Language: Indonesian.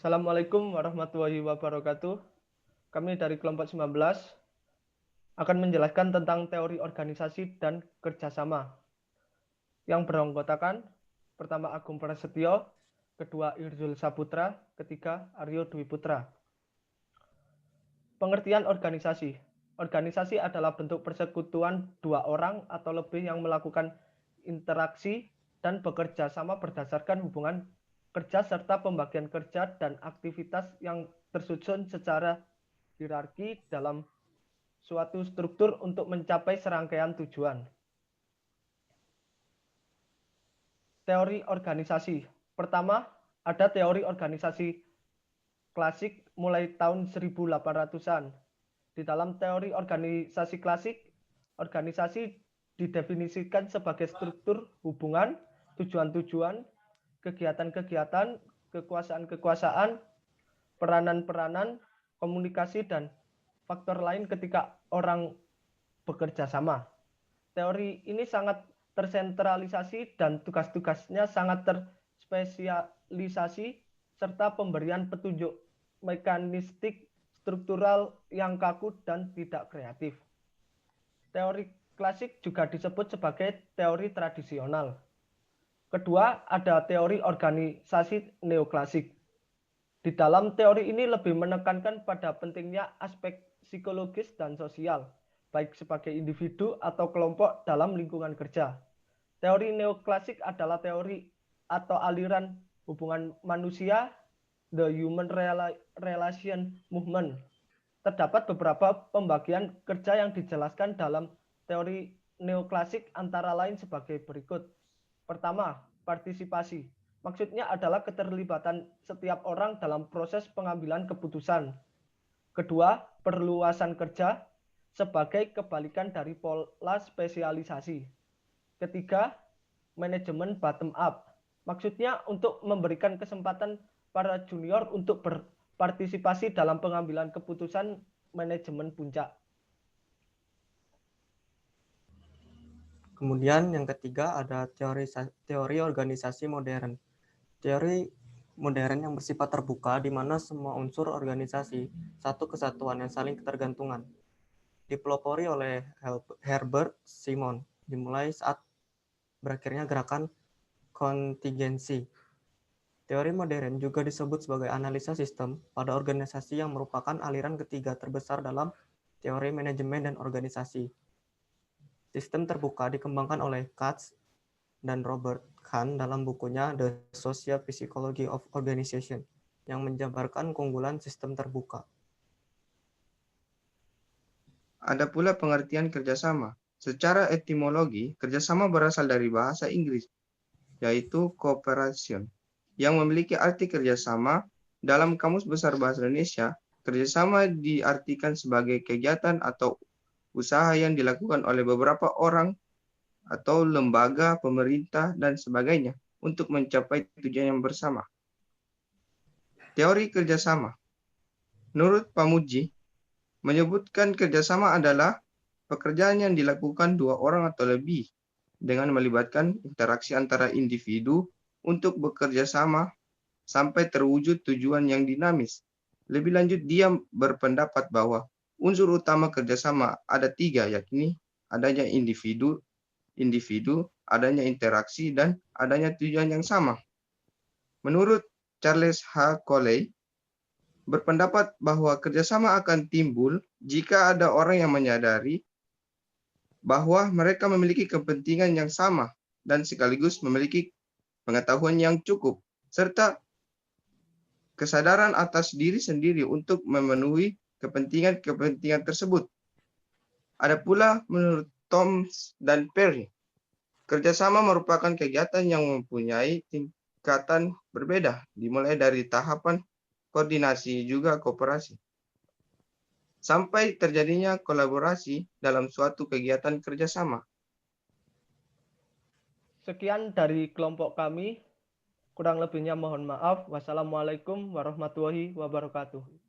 Assalamualaikum warahmatullahi wabarakatuh. Kami dari kelompok 19 akan menjelaskan tentang teori organisasi dan kerjasama yang beranggotakan pertama Agung Prasetyo, kedua Irzul Saputra, ketiga Aryo Dwi Putra. Pengertian organisasi. Organisasi adalah bentuk persekutuan dua orang atau lebih yang melakukan interaksi dan bekerja sama berdasarkan hubungan kerja serta pembagian kerja dan aktivitas yang tersusun secara hierarki dalam suatu struktur untuk mencapai serangkaian tujuan. Teori organisasi. Pertama, ada teori organisasi klasik mulai tahun 1800-an. Di dalam teori organisasi klasik, organisasi didefinisikan sebagai struktur hubungan, tujuan-tujuan, kegiatan-kegiatan, kekuasaan-kekuasaan, peranan-peranan, komunikasi, dan faktor lain ketika orang bekerja sama. Teori ini sangat tersentralisasi dan tugas-tugasnya sangat terspesialisasi serta pemberian petunjuk mekanistik struktural yang kaku dan tidak kreatif. Teori klasik juga disebut sebagai teori tradisional. Kedua, ada teori organisasi neoklasik. Di dalam teori ini lebih menekankan pada pentingnya aspek psikologis dan sosial, baik sebagai individu atau kelompok dalam lingkungan kerja. Teori neoklasik adalah teori atau aliran hubungan manusia, the human relation movement. Terdapat beberapa pembagian kerja yang dijelaskan dalam teori neoklasik antara lain sebagai berikut. Pertama, partisipasi. Maksudnya adalah keterlibatan setiap orang dalam proses pengambilan keputusan. Kedua, perluasan kerja sebagai kebalikan dari pola spesialisasi. Ketiga, manajemen bottom up. Maksudnya untuk memberikan kesempatan para junior untuk berpartisipasi dalam pengambilan keputusan manajemen puncak. Kemudian yang ketiga ada teori organisasi modern. Teori modern yang bersifat terbuka di mana semua unsur organisasi satu kesatuan yang saling ketergantungan. Dipelopori oleh Herbert Simon, dimulai saat berakhirnya gerakan kontingensi. Teori modern juga disebut sebagai analisa sistem pada organisasi yang merupakan aliran ketiga terbesar dalam teori manajemen dan organisasi. Sistem terbuka dikembangkan oleh Katz dan Robert Kahn dalam bukunya The Social Psychology of Organization yang menjabarkan keunggulan sistem terbuka. Ada pula pengertian kerjasama. Secara etimologi, kerjasama berasal dari bahasa Inggris, yaitu cooperation, yang memiliki arti kerjasama. Dalam Kamus Besar Bahasa Indonesia, kerjasama diartikan sebagai kegiatan atau usaha yang dilakukan oleh beberapa orang atau lembaga, pemerintah, dan sebagainya untuk mencapai tujuan yang bersama. Teori kerjasama. Menurut Pamuji, menyebutkan kerjasama adalah pekerjaan yang dilakukan dua orang atau lebih dengan melibatkan interaksi antara individu untuk bekerja sama sampai terwujud tujuan yang dinamis. Lebih lanjut, dia berpendapat bahwa unsur utama kerjasama ada tiga, yakni adanya individu, adanya interaksi, dan adanya tujuan yang sama. Menurut Charles H. Coley, berpendapat bahwa kerjasama akan timbul jika ada orang yang menyadari bahwa mereka memiliki kepentingan yang sama dan sekaligus memiliki pengetahuan yang cukup, serta kesadaran atas diri sendiri untuk memenuhi kepentingan tersebut. Ada pula menurut Toms dan Perry, kerjasama merupakan kegiatan yang mempunyai tingkatan berbeda, dimulai dari tahapan koordinasi juga kooperasi, sampai terjadinya kolaborasi dalam suatu kegiatan kerjasama. Sekian dari kelompok kami. Kurang lebihnya mohon maaf. Wassalamualaikum warahmatullahi wabarakatuh.